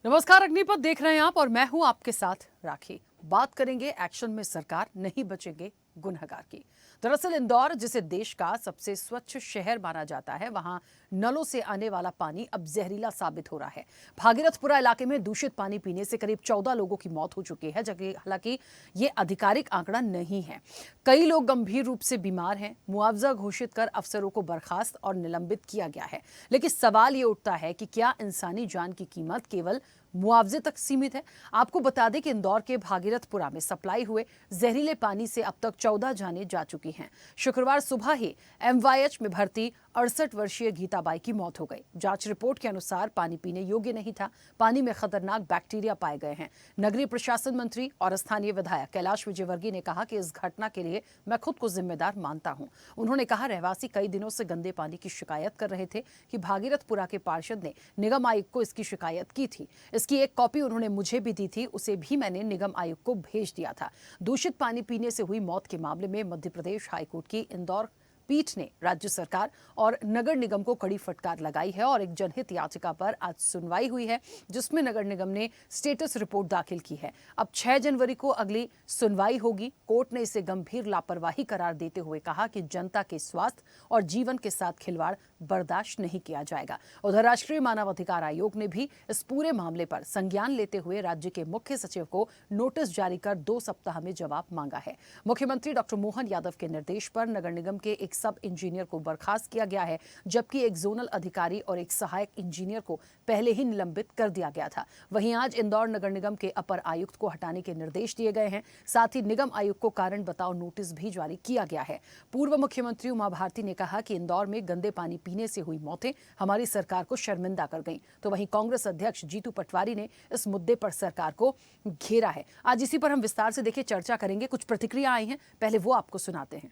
नमस्कार, अग्निपथ देख रहे हैं आप और मैं हूं आपके साथ राखी। बात करेंगे एक्शन में सरकार, नहीं बचेंगे गुनहगार की। दरअसल इंदौर, जिसे देश का सबसे स्वच्छ शहर माना जाता है, वहां नलों से आने वाला पानी अब जहरीला साबित हो रहा है। भागीरथपुरा इलाके में दूषित पानी पीने से करीब 14 लोगों की मौत हो चुकी है, जबकि हालांकि ये आधिकारिक आंकड़ा नहीं है। कई लोग गंभीर रूप से बीमार हैं। मुआवजा घोषित कर अफसरों को बर्खास्त और निलंबित किया गया है, लेकिन सवाल ये उठता है कि क्या इंसानी जान की कीमत केवल मुआवजे तक सीमित है? आपको बता दें कि इंदौर के भागीरथपुरा में सप्लाई हुए जहरीले पानी से अब तक 14 जानें जा चुकी हैं। शुक्रवार सुबह ही एमवाईएच में भर्ती 68 वर्षीय गीताबाई की मौत हो गई। जांच रिपोर्ट के अनुसार पानी पीने योग्य नहीं था। पानी में खतरनाक बैक्टीरिया पाए गए हैं। नगरीय प्रशासन मंत्री और स्थानीय विधायक कैलाश विजयवर्गीय ने कहा कि इस घटना के लिए मैं खुद को जिम्मेदार मानता हूं। उन्होंने कहा, रहवासी कई दिनों से गंदे पानी की शिकायत कर रहे थे कि भागीरथपुरा के पार्षद ने निगम आयुक्त को इसकी शिकायत की थी। इसकी एक कॉपी उन्होंने मुझे भी दी थी, उसे भी मैंने निगम आयुक्त को भेज दिया था। दूषित पानी पीने से हुई मौत के मामले में मध्य प्रदेश हाईकोर्ट की इंदौर पीठ ने राज्य सरकार और नगर निगम को कड़ी फटकार लगाई है और एक जनहित याचिका पर आज सुनवाई हुई है, जिसमें नगर निगम ने स्टेटस रिपोर्ट दाखिल की है। अब 6 जनवरी को अगली सुनवाई होगी। कोर्ट ने इसे गंभीर लापरवाही करार देते हुए कहा कि जनता के स्वास्थ्य और जीवन के साथ खिलवाड़ बर्दाश्त नहीं किया जाएगा। उधर राष्ट्रीय मानवाधिकार आयोग ने भी इस पूरे मामले पर संज्ञान लेते हुए राज्य के मुख्य सचिव को नोटिस जारी कर 2 सप्ताह में जवाब मांगा है। मुख्यमंत्री डॉक्टर मोहन यादव के निर्देश पर नगर निगम के एक सब इंजीनियर को बर्खास्त किया गया है, जबकि एक जोनल अधिकारी और एक सहायक इंजीनियर को पहले ही निलंबित कर दिया गया था। वहीं आज इंदौर नगर निगम के अपर आयुक्त को हटाने के निर्देश दिए गए हैं। साथ ही निगम आयुक्त को कारण बताओ नोटिस भी जारी किया गया है। पूर्व मुख्यमंत्री उमा भारती ने कहा कि इंदौर में गंदे पानी पीने से हुई मौतें हमारी सरकार को शर्मिंदा कर गईं। तो वहीं कांग्रेस अध्यक्ष जीतू पटवारी ने इस मुद्दे पर सरकार को घेरा है। आज इसी पर हम विस्तार से देखिए चर्चा करेंगे। कुछ प्रतिक्रिया आई हैं, पहले वो आपको सुनाते हैं।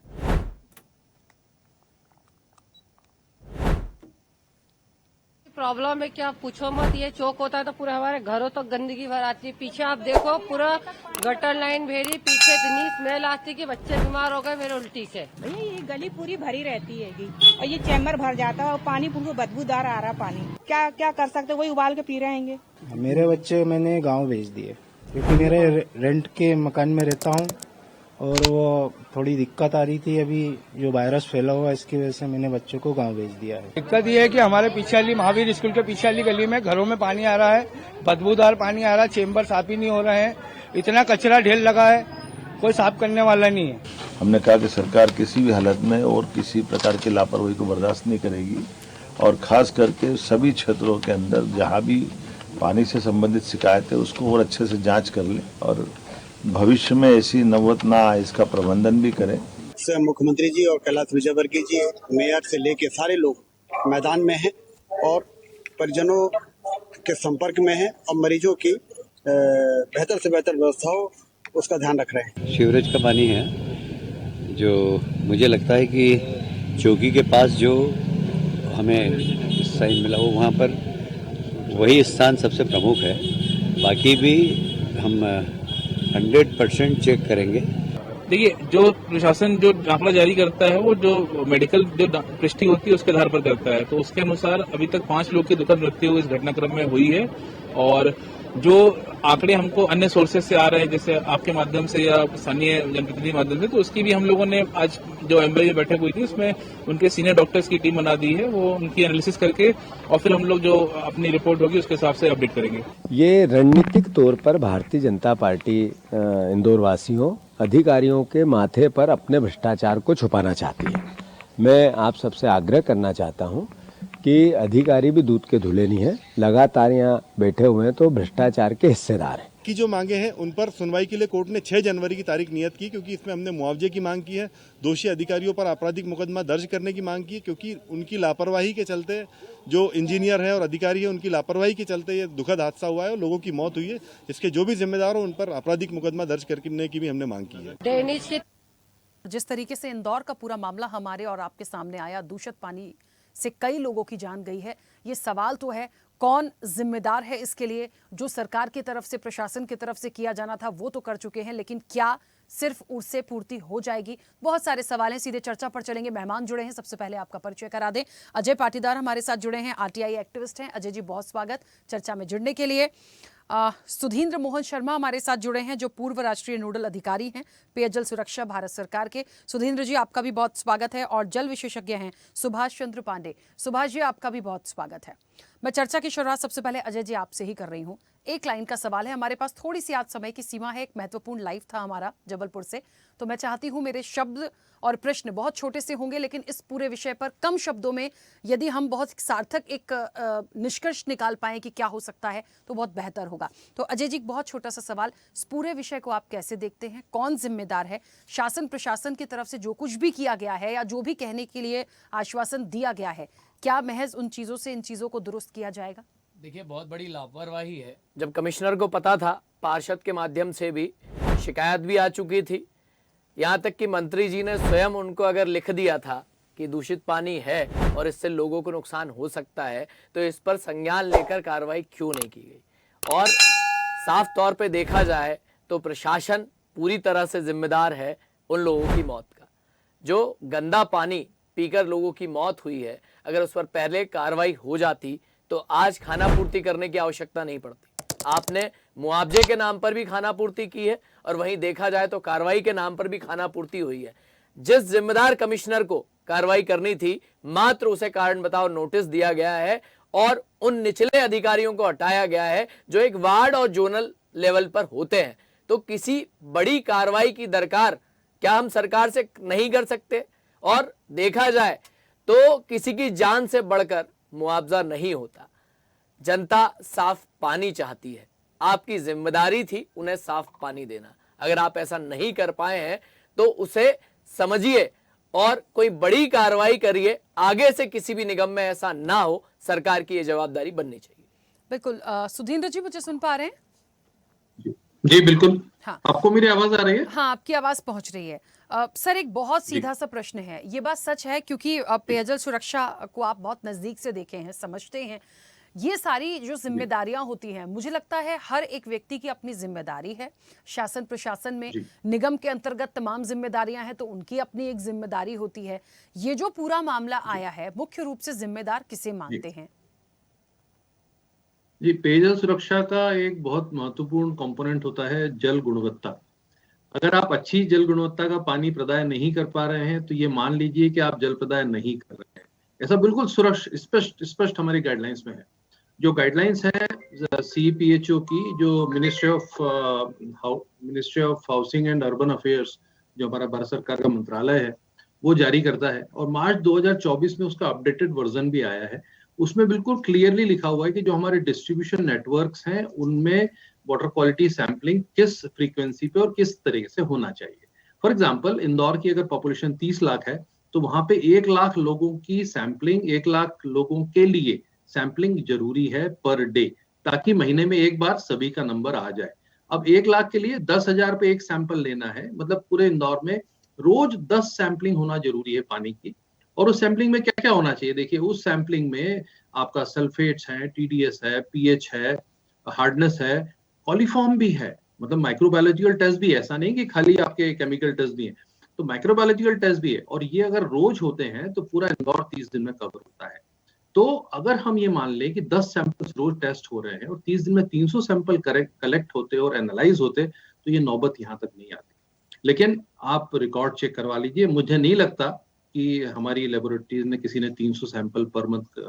प्रॉब्लम है क्या पूछो मत। ये चौक होता है तो पूरा हमारे घरों तक गंदगी भर आती है। पीछे आप देखो पूरा गटर लाइन भेड़ी, पीछे इतनी स्मेल आती कि बच्चे बीमार हो गए मेरे उल्टी से। भैया ये गली पूरी भरी रहती है और ये चैम्बर भर जाता है और पानी पूरा बदबूदार आ रहा पानी। क्या क्या कर सकते, वही उबाल के पी रहेंगे। मेरे बच्चे मैंने गांव भेज दिए क्योंकि मेरे रेंट के मकान में रहता हूं और वो थोड़ी दिक्कत आ रही थी। अभी जो वायरस फैला हुआ इसकी वजह से मैंने बच्चों को गांव भेज दिया है। दिक्कत ये है कि हमारे पीछे वाली महावीर स्कूल के पीछे वाली गली में घरों में पानी आ रहा है, बदबूदार पानी आ रहा है, चेम्बर साफ ही नहीं हो रहे हैं, इतना कचरा ढेर लगा है, कोई साफ करने वाला नहीं है। हमने कहा कि सरकार किसी भी हालत में और किसी प्रकार की लापरवाही को बर्दाश्त नहीं करेगी और खास करके सभी क्षेत्रों के अंदर जहां भी पानी से संबंधित शिकायत है उसको और अच्छे से जांच कर ले और भविष्य में ऐसी नौबत ना आए इसका प्रबंधन भी करें। मुख्यमंत्री जी और कैलाश विजयवर्गीय जी, मेयर से लेके सारे लोग मैदान में हैं और परिजनों के संपर्क में हैं और मरीजों की बेहतर से बेहतर व्यवस्था हो उसका ध्यान रख रहे हैं। सीवरेज का पानी है जो मुझे लगता है कि चौकी के पास जो हमें साइन मिला वो वहाँ पर वही स्थान सबसे प्रमुख है। बाकी भी हम 100% चेक करेंगे। देखिए, जो प्रशासन जो आंकड़ा जारी करता है वो जो मेडिकल जो पुष्टि होती है उसके आधार पर करता है, तो उसके अनुसार अभी तक 5 लोग की दुखद मृत्यु इस घटनाक्रम में हुई है। और जो आंकड़े हमको अन्य सोर्सेज से आ रहे हैं, जैसे आपके माध्यम से या स्थानीय जनप्रतिनिधि माध्यम से, तो उसकी भी हम लोगों ने आज जो एमवाई में बैठक हुई थी उसमें उनके सीनियर डॉक्टर्स की टीम बना दी है। वो उनकी एनालिसिस करके और फिर हम लोग जो अपनी रिपोर्ट होगी उसके हिसाब से अपडेट करेंगे। ये रणनीतिक तौर पर भारतीय जनता पार्टी इंदौर वासियों अधिकारियों के माथे पर अपने भ्रष्टाचार को छुपाना चाहती है। मैं आप सबसे आग्रह करना चाहता हूं कि अधिकारी भी दूध के धुले नहीं है। लगातार यहाँ बैठे हुए हैं तो भ्रष्टाचार के हिस्सेदार हैं। की जो मांगे हैं उन पर सुनवाई के लिए कोर्ट ने 6 जनवरी की तारीख नियत की, क्योंकि इसमें हमने मुआवजे की मांग की है, दोषी अधिकारियों पर आपराधिक मुकदमा दर्ज करने की मांग की है, क्योंकि उनकी लापरवाही के चलते जो इंजीनियर है और अधिकारी है उनकी लापरवाही के चलते ये दुखद हादसा हुआ है और लोगों की मौत हुई है। इसके जो भी जिम्मेदार हो उन पर आपराधिक मुकदमा दर्ज करने की भी हमने मांग की है। जिस तरीके से इंदौर का पूरा मामला हमारे और आपके सामने आया, दूषित पानी से कई लोगों की जान गई है। ये सवाल तो है, कौन जिम्मेदार है इसके लिए? जो सरकार की तरफ से, प्रशासन की तरफ से किया जाना था वो तो कर चुके हैं, लेकिन क्या सिर्फ उससे पूर्ति हो जाएगी? बहुत सारे सवाल हैं, सीधे चर्चा पर चलेंगे। मेहमान जुड़े हैं, सबसे पहले आपका परिचय करा दें। अजय पाटीदार हमारे साथ जुड़े हैं, आरटीआई एक्टिविस्ट हैं। अजय जी, बहुत स्वागत चर्चा में जुड़ने के लिए। सुधींद्र मोहन शर्मा हमारे साथ जुड़े हैं, जो पूर्व राष्ट्रीय नोडल अधिकारी हैं पेयजल सुरक्षा भारत सरकार के। सुधींद्र जी, आपका भी बहुत स्वागत है। और जल विशेषज्ञ हैं सुभाष चंद्र पांडे। सुभाष जी, आपका भी बहुत स्वागत है। मैं चर्चा की शुरुआत सबसे पहले अजय जी आपसे ही कर रही हूँ। एक लाइन का सवाल है, हमारे पास थोड़ी सी आज समय की सीमा है। एक महत्वपूर्ण लाइव था हमारा जबलपुर से, तो मैं चाहती हूँ मेरे शब्द और प्रश्न बहुत छोटे से होंगे, लेकिन इस पूरे विषय पर कम शब्दों में यदि हम बहुत सार्थक एक निष्कर्ष निकाल पाएं कि क्या हो सकता है तो बहुत बेहतर होगा। तो अजय जी, बहुत छोटा सा सवाल, इस पूरे विषय को आप कैसे देखते हैं? कौन जिम्मेदार है? शासन प्रशासन की तरफ से जो कुछ भी किया गया है या जो भी कहने के लिए आश्वासन दिया गया है, क्या महज उन चीजों से इन चीजों को दुरुस्त किया जाएगा? देखिए, बहुत बड़ी लापरवाही है। जब कमिश्नर को पता था, पार्षद के माध्यम से भी शिकायत भी आ चुकी थी, यहाँ तक कि मंत्री जी ने स्वयं उनको अगर लिख दिया था कि दूषित पानी है और इससे लोगों को नुकसान हो सकता है, तो इस पर संज्ञान लेकर कार्रवाई क्यों नहीं की गई? और साफ तौर पे देखा जाए तो प्रशासन पूरी तरह से जिम्मेदार है उन लोगों की मौत का। जो गंदा पानी पीकर लोगों की मौत हुई है, अगर उस पर पहले कार्रवाई हो जाती तो आज खाना पूर्ति करने की आवश्यकता नहीं पड़ती। आपने मुआवजे के नाम पर भी खाना पूर्ति की है और वहीं देखा जाए तो कार्रवाई के नाम पर भी खाना पूर्ति हुई है। जिस जिम्मेदार कमिश्नर को कार्रवाई करनी थी, मात्र उसे कारण बताओ नोटिस दिया गया है और उन निचले अधिकारियों को हटाया गया है जो एक वार्ड और जोनल लेवल पर होते हैं। तो किसी बड़ी कार्रवाई की दरकार क्या हम सरकार से नहीं कर सकते? और देखा जाए तो किसी की जान से बढ़कर मुआवजा नहीं होता। जनता साफ पानी चाहती है, आपकी जिम्मेदारी थी उन्हें साफ पानी देना। अगर आप ऐसा नहीं कर पाए हैं तो उसे समझिए और कोई बड़ी कार्रवाई करिए। आगे से किसी भी निगम में ऐसा ना हो, सरकार की ये जवाबदारी बननी चाहिए। बिल्कुल। सुधींद्र जी, मुझे सुन पा रहे हैं? जी बिल्कुल। हाँ, आपको मेरी आवाज आ रही है? हाँ, आपकी आवाज पहुंच रही है। सर, एक बहुत सीधा सा प्रश्न है। ये बात सच है, क्योंकि पेयजल सुरक्षा को आप बहुत नजदीक से देखे हैं, समझते हैं। ये सारी जो जिम्मेदारियां होती हैं, मुझे लगता है हर एक व्यक्ति की अपनी जिम्मेदारी है। शासन प्रशासन में निगम के अंतर्गत तमाम जिम्मेदारियां हैं, तो उनकी अपनी एक जिम्मेदारी होती है। ये जो पूरा मामला आया है, मुख्य रूप से जिम्मेदार किसे मानते हैं? जी, पेयजल सुरक्षा का एक बहुत महत्वपूर्ण कंपोनेंट होता है जल गुणवत्ता। अगर आप अच्छी जल गुणवत्ता का पानी प्रदाय नहीं कर पा रहे हैं तो ये मान लीजिए कि आप जल प्रदाय नहीं कर रहे हैं। ऐसा बिल्कुल स्पष्ट हमारी गाइडलाइंस में है। जो गाइडलाइंस है CPHO की, जो ministry of housing and urban affairs, जो हमारा भारत सरकार का मंत्रालय है, वो जारी करता है। और मार्च 2024 में उसका अपडेटेड वर्जन भी आया है। उसमें बिल्कुल क्लियरली लिखा हुआ है कि जो हमारे डिस्ट्रीब्यूशन नेटवर्क्स हैं उनमें वाटर क्वालिटी सैंपलिंग किस फ्रीक्वेंसी पे और किस तरीके से होना चाहिए। फॉर एग्जांपल, इंदौर की अगर पॉपुलेशन 30 लाख है तो वहां पे 1 लाख लोगों की सैंपलिंग, 1 लाख लोगों के लिए सैंपलिंग जरूरी है पर डे, ताकि महीने में एक बार सभी का नंबर आ जाए। अब 1 लाख के लिए 10,000 पे एक सैंपल लेना है, मतलब पूरे इंदौर में रोज 10 सैंपलिंग होना जरूरी है पानी की। और उस सैंपलिंग में क्या क्या होना चाहिए? देखिए, उस सैंपलिंग में आपका सल्फेट्स है, TDS है, pH है, हार्डनेस है, कॉलीफॉर्म भी है, मतलब माइक्रोबायोलॉजिकल टेस्ट भी है। ऐसा नहीं कि खाली आपके केमिकल टेस्ट भी है, तो माइक्रोबायोलॉजिकल टेस्ट भी है। और ये अगर रोज होते हैं तो पूरा इंदौर 30 दिन में कवर होता है। तो अगर हम ये मान लें कि 10 सैंपल्स रोज टेस्ट हो रहे हैं और 30 दिन में 300 सैंपल कलेक्ट होते और एनालाइज होते, तो ये नौबत यहाँ तक नहीं आती। लेकिन आप रिकॉर्ड चेक करवा लीजिए, मुझे नहीं लगता कि हमारी लेबोरेटरीज में किसी ने 300 सैंपल पर मंथ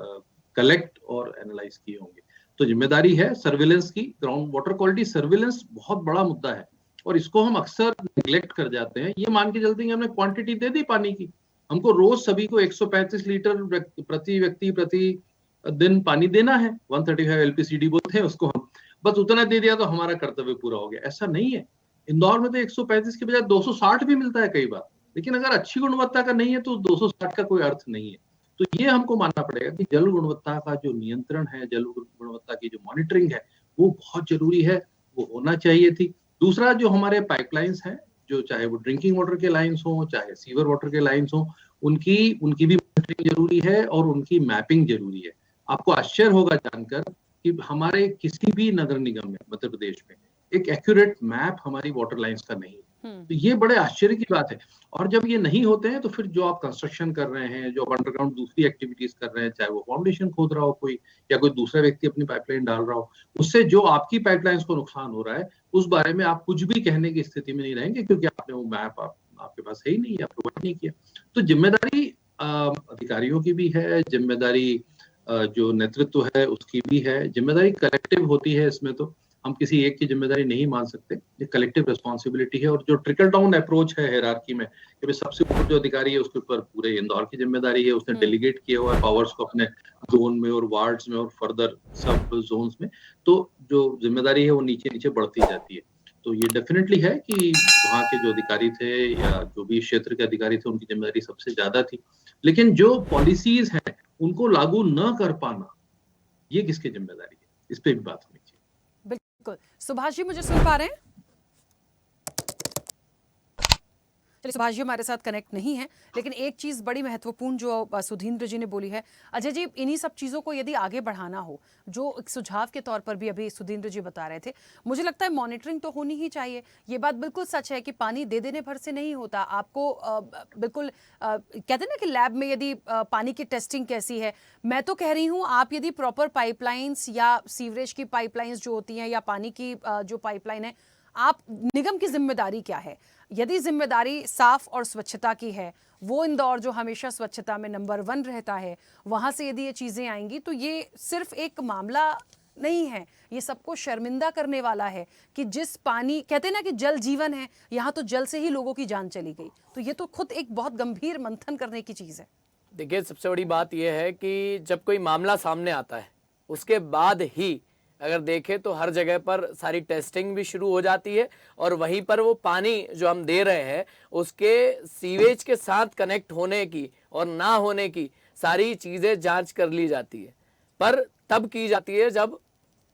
कलेक्ट और एनालाइज किए होंगे। तो जिम्मेदारी है सर्विलेंस की। ग्राउंड वाटर क्वालिटी सर्विलेंस बहुत बड़ा मुद्दा है और इसको हम अक्सर निगलेक्ट कर जाते हैं। ये मान के चलते हैं कि हमने क्वांटिटी दे दी पानी की, हमको रोज सभी को 135 लीटर प्रति व्यक्ति प्रति दिन पानी देना है, 135 LPCD बोलते हैं उसको, हम बस उतना दे दिया तो हमारा कर्तव्य पूरा हो गया। ऐसा नहीं है। इंदौर में तो 135 के बजाय 260 भी मिलता है कई बार, लेकिन अगर अच्छी गुणवत्ता का नहीं है तो 260 का कोई अर्थ नहीं है। तो ये हमको मानना पड़ेगा कि जल गुणवत्ता का जो नियंत्रण है, जल गुणवत्ता की जो मॉनिटरिंग है, वो बहुत जरूरी है, वो होना चाहिए थी। दूसरा, जो हमारे पाइपलाइंस हैं, जो चाहे वो ड्रिंकिंग वाटर के लाइन्स हो, चाहे सीवर वाटर के लाइन्स हो, उनकी भी मॉनिटरिंग जरूरी है और उनकी मैपिंग जरूरी है। आपको आश्चर्य होगा जानकर कि हमारे किसी भी नगर निगम में मध्य प्रदेश में एक एक्यूरेट मैप हमारी वाटर लाइन्स का नहीं है। तो ये बड़े आश्चर्य की बात है। और जब ये नहीं होते हैं तो फिर जो आप कंस्ट्रक्शन कर रहे हैं, जो आप अंडरग्राउंड दूसरी एक्टिविटीज कर रहे हैं, चाहे वो फाउंडेशन खोद रहा हो कोई, या कोई दूसरा व्यक्ति अपनी पाइपलाइन डाल रहा हो, उससे जो आपकी पाइपलाइंस को नुकसान हो रहा है उस बारे में आप कुछ भी कहने की स्थिति में नहीं रहेंगे, क्योंकि आपने वो मैप आपके पास है ही नहीं, आप प्रोवाइड नहीं किया। तो जिम्मेदारी अधिकारियों की भी है, जिम्मेदारी जो नेतृत्व है उसकी भी है, जिम्मेदारी कलेक्टिव होती है। इसमें तो हम किसी एक की जिम्मेदारी नहीं मान सकते, ये कलेक्टिव रिस्पॉन्सिबिलिटी है। और जो ट्रिकल डाउन अप्रोच है हायरार्की में, कि सबसे ऊपर जो अधिकारी है उसके ऊपर पूरे इंदौर की जिम्मेदारी है, उसने डेलीगेट किया हुआ है पावर्स को अपने जोन में और वार्ड्स में और फर्दर सब जोन्स में, तो जो जिम्मेदारी है वो नीचे नीचे बढ़ती जाती है। तो ये डेफिनेटली है कि वहाँ के जो अधिकारी थे या जो भी क्षेत्र के अधिकारी थे उनकी जिम्मेदारी सबसे ज्यादा थी, लेकिन जो पॉलिसीज हैं उनको लागू न कर पाना, ये किसकी जिम्मेदारी है, इस पे भी बात होनी चाहिए। बिल्कुल। सुभाष जी, मुझे सुन पा रहे हैं? चलिए, सुभाष जी हमारे साथ कनेक्ट नहीं है, लेकिन एक चीज़ बड़ी महत्वपूर्ण जो सुधींद्र जी ने बोली है, अजय जी, इन्हीं सब चीज़ों को यदि आगे बढ़ाना हो, जो एक सुझाव के तौर पर भी अभी सुधींद्र जी बता रहे थे, मुझे लगता है मॉनिटरिंग तो होनी ही चाहिए। ये बात बिल्कुल सच है कि पानी दे देने भर से नहीं होता। आपको बिल्कुल कहते हैं ना कि लैब में यदि पानी की टेस्टिंग कैसी है, मैं तो कह रही हूँ आप यदि प्रॉपर पाइपलाइंस या सीवरेज की पाइपलाइंस जो होती हैं या पानी की जो पाइपलाइन है, आप निगम की जिम्मेदारी क्या है? यदि जिम्मेदारी साफ और स्वच्छता की है, वो इंदौर जो हमेशा स्वच्छता में नंबर 1 रहता है, वहां से यदि ये चीजें आएंगी तो ये सिर्फ एक मामला नहीं है, ये सबको शर्मिंदा करने वाला है कि जिस पानी, कहते हैं ना कि जल जीवन है, यहाँ तो जल से ही लोगों की जान चली गई। तो ये तो खुद एक बहुत गंभीर मंथन करने की चीज है। देखिए, सबसे बड़ी बात यह है कि जब कोई मामला सामने आता है उसके बाद ही अगर देखें तो हर जगह पर सारी टेस्टिंग भी शुरू हो जाती है और वहीं पर वो पानी जो हम दे रहे हैं उसके सीवेज के साथ कनेक्ट होने की और ना होने की सारी चीज़ें जांच कर ली जाती है, पर तब की जाती है जब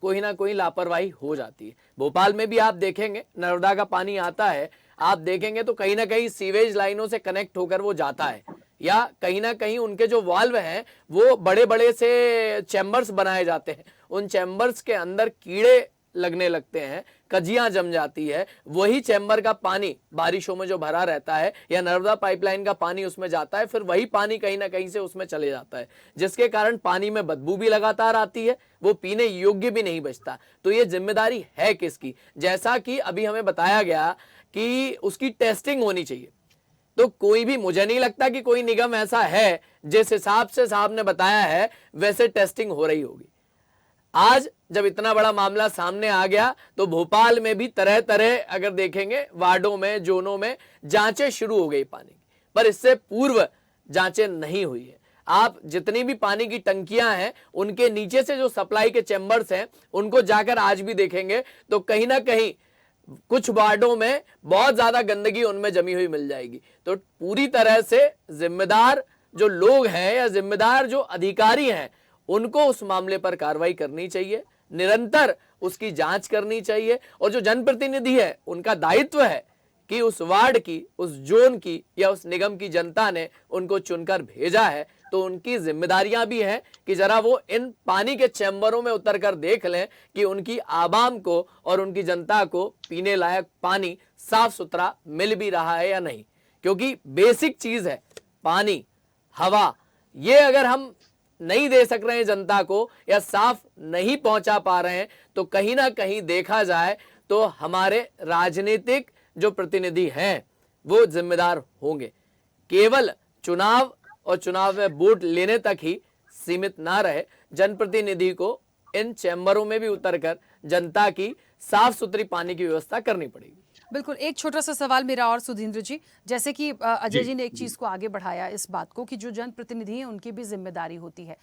कोई ना कोई लापरवाही हो जाती है। भोपाल में भी आप देखेंगे नर्मदा का पानी आता है, आप देखेंगे तो कहीं ना कहीं सीवेज लाइनों से कनेक्ट होकर वो जाता है, या कहीं ना कहीं उनके जो वाल्व हैं वो बड़े बड़े से चैम्बर्स बनाए जाते हैं, उन चैम्बर्स के अंदर कीड़े लगने लगते हैं, कजियां जम जाती है, वही चैम्बर का पानी बारिशों में जो भरा रहता है या नर्मदा पाइपलाइन का पानी उसमें जाता है, फिर वही पानी कहीं ना कहीं से उसमें चले जाता है, जिसके कारण पानी में बदबू भी लगातार आती है, वो पीने योग्य भी नहीं बचता। तो ये जिम्मेदारी है किसकी? जैसा कि अभी हमें बताया गया कि उसकी टेस्टिंग होनी चाहिए, तो कोई भी, मुझे नहीं लगता कि कोई निगम ऐसा है जिस हिसाब से साहब ने बताया है वैसे टेस्टिंग हो रही होगी। आज जब इतना बड़ा मामला सामने आ गया तो भोपाल में भी तरह तरह अगर देखेंगे वार्डों में, जोनों में जांचें शुरू हो गई पानी की, पर इससे पूर्व जांचें नहीं हुई है। आप जितनी भी पानी की टंकियां हैं उनके नीचे से जो सप्लाई के चैम्बर्स हैं उनको जाकर आज भी देखेंगे तो कहीं ना कहीं कुछ वार्डों में बहुत ज्यादा गंदगी उनमें जमी हुई मिल जाएगी। तो पूरी तरह से जिम्मेदार जो लोग हैं या जिम्मेदार जो अधिकारी हैं उनको उस मामले पर कार्रवाई करनी चाहिए, निरंतर उसकी जांच करनी चाहिए, और जो जनप्रतिनिधि है उनका दायित्व है कि उस वार्ड की, उस जोन की या उस निगम की जनता ने उनको चुनकर भेजा है तो उनकी जिम्मेदारियां भी हैं कि जरा वो इन पानी के चैम्बरों में उतरकर देख लें कि उनकी आवाम को और उनकी जनता को पीने लायक पानी साफ सुथरा मिल भी रहा है या नहीं, क्योंकि बेसिक चीज है पानी, हवा, ये अगर हम नहीं दे सक रहे हैं जनता को या साफ नहीं पहुंचा पा रहे हैं तो कहीं ना कहीं देखा जाए तो हमारे राजनीतिक जो प्रतिनिधि हैं वो जिम्मेदार होंगे। केवल चुनाव और चुनाव में वोट लेने तक ही सीमित ना रहे, जनप्रतिनिधि को इन चैम्बरों में भी उतरकर जनता की साफ सुथरी पानी की व्यवस्था करनी पड़ेगी। बिल्कुल। एक छोटा सा सवाल मेरा और सुधींद्र जी, जैसे कि अजय जी ने एक चीज को आगे बढ़ाया इस बात को कि जो जनप्रतिनिधि हैं उनकी भी जिम्मेदारी होती है,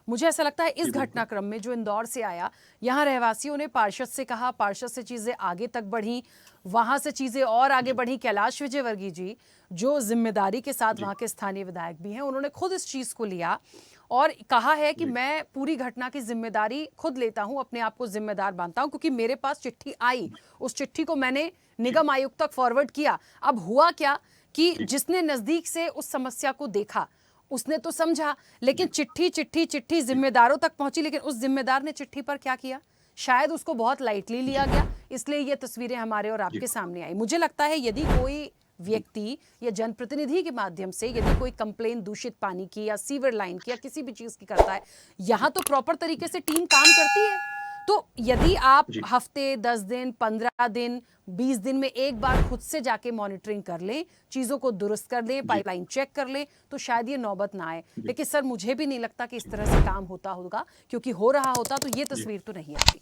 मुझे ऐसा लगता है इस घटनाक्रम में जो इंदौर से आया, यहाँ रहवासियों ने पार्षद से कहा, पार्षद से चीजें आगे तक बढ़ी, वहां से चीजें और आगे बढ़ी। कैलाश विजयवर्गीय जी जो जिम्मेदारी के साथ वहां के स्थानीय विधायक भी हैं, उन्होंने खुद इस चीज को लिया और कहा है कि मैं पूरी घटना की जिम्मेदारी खुद लेता हूं, अपने आप को जिम्मेदार मानता हूं, क्योंकि मेरे पास चिट्ठी आई, उस चिट्ठी को मैंने निगम आयुक्त तक फॉरवर्ड किया। अब हुआ क्या कि जिसने नजदीक से उस समस्या को देखा उसने तो समझा, लेकिन चिट्ठी चिट्ठी चिट्ठी जिम्मेदारों तक पहुंची, लेकिन उस जिम्मेदार ने चिट्ठी पर क्या किया? शायद उसको बहुत लाइटली लिया गया, इसलिए ये तस्वीरें हमारे और आपके सामने आई। मुझे लगता है यदि कोई व्यक्ति या जनप्रतिनिधि के माध्यम से यदि कोई कंप्लेन दूषित पानी की या सीवर लाइन की या किसी भी चीज की करता है, यहाँ तो प्रॉपर तरीके से टीम काम करती है। तो यदि आप हफ्ते, 10 दिन, 15 दिन, 20 दिन में एक बार खुद से जाके मॉनिटरिंग कर लें, चीजों को दुरुस्त कर लें, पाइपलाइन चेक कर लें, तो शायद ये नौबत ना आए। लेकिन सर मुझे भी नहीं लगता कि इस तरह से काम होता होगा, क्योंकि हो रहा होता तो ये तस्वीर तो नहीं आती।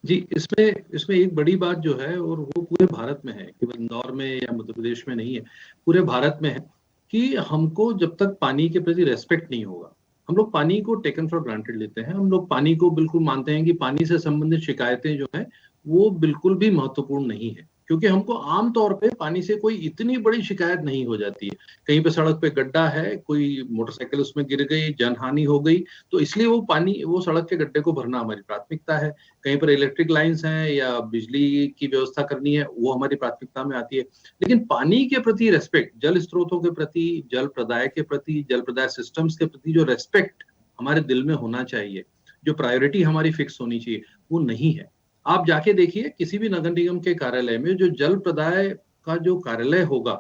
जी, इसमें एक बड़ी बात जो है, और वो पूरे भारत में है, केवल इंदौर में या मध्य प्रदेश में नहीं है, पूरे भारत में है, कि हमको जब तक पानी के प्रति रेस्पेक्ट नहीं होगा, हम लोग पानी को टेकन फॉर ग्रांटेड लेते हैं। हम लोग पानी को बिल्कुल मानते हैं कि पानी से संबंधित शिकायतें जो है वो बिल्कुल भी महत्वपूर्ण नहीं है, क्योंकि हमको आमतौर पे पानी से कोई इतनी बड़ी शिकायत नहीं हो जाती है। कहीं पे सड़क पे गड्ढा है, कोई मोटरसाइकिल उसमें गिर गई, जनहानि हो गई, तो इसलिए वो सड़क के गड्ढे को भरना हमारी प्राथमिकता है। कहीं पर इलेक्ट्रिक लाइंस हैं या बिजली की व्यवस्था करनी है, वो हमारी प्राथमिकता में आती है। लेकिन पानी के प्रति रेस्पेक्ट, जल स्रोतों के प्रति, जल प्रदाय के प्रति, जल प्रदाय सिस्टम्स के प्रति जो रेस्पेक्ट हमारे दिल में होना चाहिए, जो प्रायोरिटी हमारी फिक्स होनी चाहिए, वो नहीं है। आप जाके देखिए किसी भी नगर निगम के कार्यालय में जो जल प्रदाय का जो कार्यालय होगा,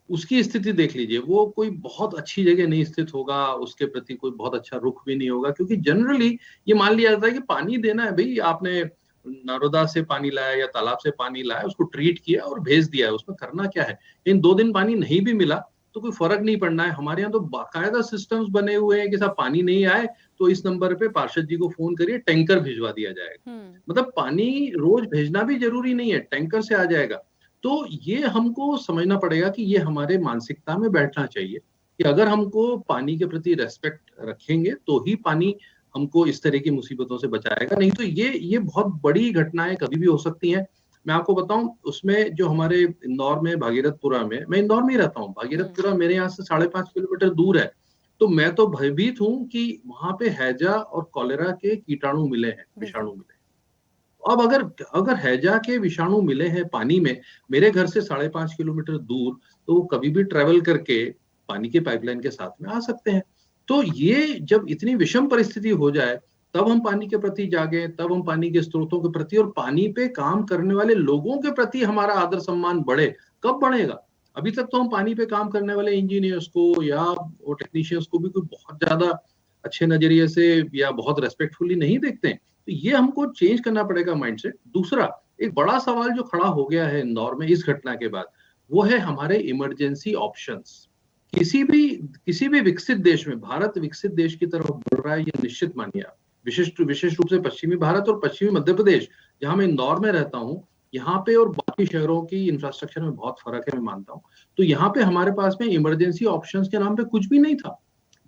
उसकी स्थिति देख लीजिए, वो कोई बहुत अच्छी जगह नहीं स्थित होगा, उसके प्रति कोई बहुत अच्छा रुख भी नहीं होगा, क्योंकि जनरली ये मान लिया जाता है कि पानी देना है भाई, आपने नर्मदा से पानी लाया या तालाब से पानी लाया, उसको ट्रीट किया और भेज दिया है, उसमें करना क्या है। इन 2 दिन पानी नहीं भी मिला तो कोई फर्क नहीं पड़ना है। हमारे यहाँ तो बाकायदा सिस्टम्स बने हुए हैं कि साहब पानी नहीं आए तो इस नंबर पे पार्षद जी को फोन करिए, टैंकर भिजवा दिया जाएगा। मतलब पानी रोज भेजना भी जरूरी नहीं है, टैंकर से आ जाएगा। तो ये हमको समझना पड़ेगा कि ये हमारे मानसिकता में बैठना चाहिए कि अगर हमको पानी के प्रति रेस्पेक्ट रखेंगे तो ही पानी हमको इस तरह की मुसीबतों से बचाएगा, नहीं तो ये बहुत बड़ी घटनाएं कभी भी हो सकती हैं। मैं आपको बताऊं, उसमें जो हमारे इंदौर में भागीरथपुरा में, मैं इंदौर में ही रहता हूँ, भागीरथपुरा मेरे यहाँ से 5.5 किलोमीटर दूर है, तो मैं तो भयभीत हूँ कि वहां पे हैजा और कॉलेरा के कीटाणु मिले हैं, विषाणु मिले हैं। अब अगर हैजा के विषाणु मिले हैं पानी में मेरे घर से 5.5 किलोमीटर दूर, तो वो कभी भी ट्रेवल करके पानी के पाइपलाइन के साथ में आ सकते हैं। तो ये जब इतनी विषम परिस्थिति हो जाए, तब हम पानी के प्रति जागे, तब हम पानी के स्रोतों के प्रति और पानी पे काम करने वाले लोगों के प्रति हमारा आदर सम्मान बढ़े। कब बढ़ेगा? अभी तक तो हम पानी पे काम करने वाले इंजीनियर्स को या वो टेक्नीशियंस को भी कोई बहुत ज्यादा अच्छे नजरिए से या बहुत रेस्पेक्टफुली नहीं देखते हैं। तो ये हमको चेंज करना पड़ेगा माइंडसेट। दूसरा एक बड़ा सवाल जो खड़ा हो गया है इंदौर में इस घटना के बाद, वो है हमारे इमरजेंसी ऑप्शंस। किसी भी विकसित देश में, भारत विकसित देश की तरफ बढ़ रहा है, ये निश्चित मानिए आप। विशेष रूप से पश्चिमी भारत और पश्चिमी मध्य प्रदेश, जहां मैं इंदौर में रहता हूं, यहाँ पे और बाकी शहरों की इंफ्रास्ट्रक्चर में बहुत फर्क है, मैं मानता हूँ। तो यहाँ पे हमारे पास में इमरजेंसी ऑप्शंस के नाम पे कुछ भी नहीं था।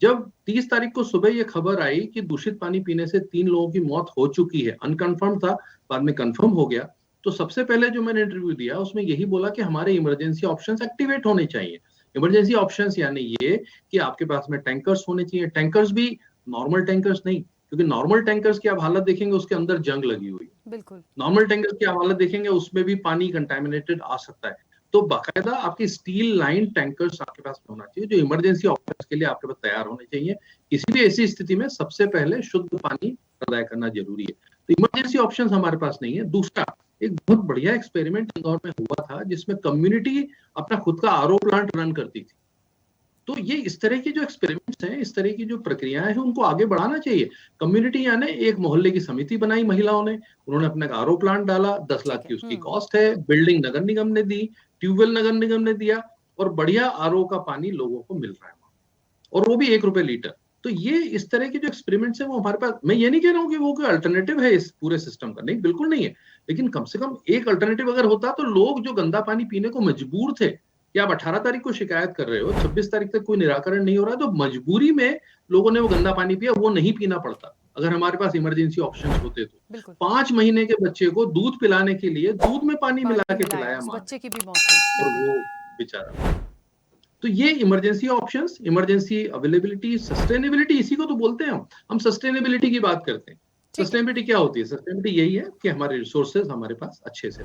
जब 30 तारीख को सुबह ये खबर आई कि दूषित पानी पीने से 3 लोगों की मौत हो चुकी है, अनकंफर्म था, बाद में कंफर्म हो गया, तो सबसे पहले जो मैंने इंटरव्यू दिया उसमें यही बोला कि हमारे इमरजेंसी ऑप्शंस एक्टिवेट होने चाहिए। इमरजेंसी ऑप्शंस यानी ये कि आपके पास में टैंकर्स होने चाहिए, टैंकर्स भी नॉर्मल टैंकर्स नहीं, क्योंकि नॉर्मल टैंकर्स की आप हालत देखेंगे उसके अंदर जंग लगी हुई है। बिल्कुल। नॉर्मल टैंकर्स की आप हालत देखेंगे उसमें भी पानी कंटामिनेटेड आ सकता है। तो बाकायदा आपकी स्टील लाइन टैंकर्स आपके पास होना चाहिए जो इमरजेंसी ऑपरेशंस के लिए आपके पास तैयार होने चाहिए। किसी भी ऐसी स्थिति में सबसे पहले शुद्ध पानी प्रदाय करना जरूरी है। तो इमरजेंसी ऑप्शंस हमारे पास नहीं है। दूसरा, एक बहुत बढ़िया एक्सपेरिमेंट इंदौर में हुआ था जिसमें कम्युनिटी अपना खुद का आरओ प्लांट रन करती थी। तो ये इस तरह की जो एक्सपेरिमेंट्स हैं, इस तरह की जो प्रक्रियाएं हैं, उनको आगे बढ़ाना चाहिए। कम्युनिटी यानी एक मोहल्ले की समिति बनाई महिलाओं ने, उन्होंने अपना आरओ प्लांट डाला, 10 लाख की उसकी कॉस्ट है, बिल्डिंग नगर निगम ने दी, ट्यूबवेल नगर निगम ने दिया, और बढ़िया आरओ का पानी लोगों को मिल रहा है, और वो भी 1 रुपए लीटर। तो ये इस तरह के जो एक्सपेरिमेंट्स हैं वो हमारे पास, मैं ये नहीं कह रहा हूँ कि वो कोई अल्टरनेटिव है इस पूरे सिस्टम का, नहीं, बिल्कुल नहीं है, लेकिन कम से कम एक अल्टरनेटिव अगर होता तो लोग जो गंदा पानी पीने को मजबूर थे, कि आप 18 तारीख को शिकायत कर रहे हो, 26 तारीख तक कोई निराकरण नहीं हो रहा है, तो मजबूरी में लोगों ने वो गंदा पानी पिया, वो नहीं पीना पड़ता अगर हमारे पास इमरजेंसी ऑप्शंस होते तो। 5 महीने के बच्चे को दूध पिलाने के लिए दूध में पानी मिला के पिलाया मां, बच्चे की भी मौत हुई, और वो बेचारा। तो ये emergency options, emergency availability, sustainability, इसी को तो बोलते हैं हम सस्टेनेबिलिटी की बात करते हैं। सस्टेनेबिलिटी क्या होती है? सस्टेनेबिलिटी यही है कि हमारे रिसोर्सेज हमारे पास अच्छे से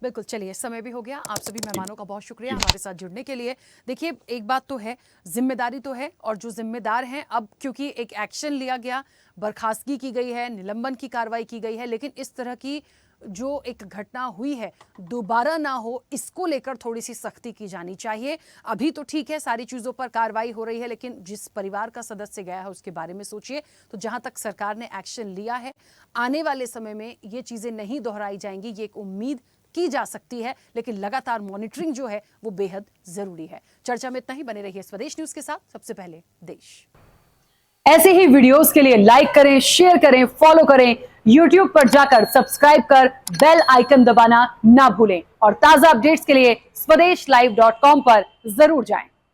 बिल्कुल, चलिए समय भी हो गया। आप सभी मेहमानों का बहुत शुक्रिया हमारे साथ जुड़ने के लिए। देखिए, एक बात तो है, जिम्मेदारी तो है, और जो जिम्मेदार हैं, अब क्योंकि एक एक्शन लिया गया, बर्खास्तगी की गई है, निलंबन की कार्रवाई की गई है, लेकिन इस तरह की जो एक घटना हुई है दोबारा ना हो, इसको लेकर थोड़ी सी सख्ती की जानी चाहिए। अभी तो ठीक है, सारी चीज़ों पर कार्रवाई हो रही है, लेकिन जिस परिवार का सदस्य गया है उसके बारे में सोचिए। तो जहां तक सरकार ने एक्शन लिया है, आने वाले समय में ये चीज़ें नहीं दोहराई जाएंगी, ये एक उम्मीद की जा सकती है, लेकिन लगातार मॉनिटरिंग जो है वो बेहद जरूरी है। चर्चा में इतना ही। बने रहिए स्वदेश न्यूज के साथ। सबसे पहले देश। ऐसे ही वीडियोस के लिए लाइक करें, शेयर करें, फॉलो करें। YouTube पर जाकर सब्सक्राइब कर बेल आइकन दबाना ना भूलें, और ताजा अपडेट्स के लिए swedeshlive.com पर जरूर जाएं।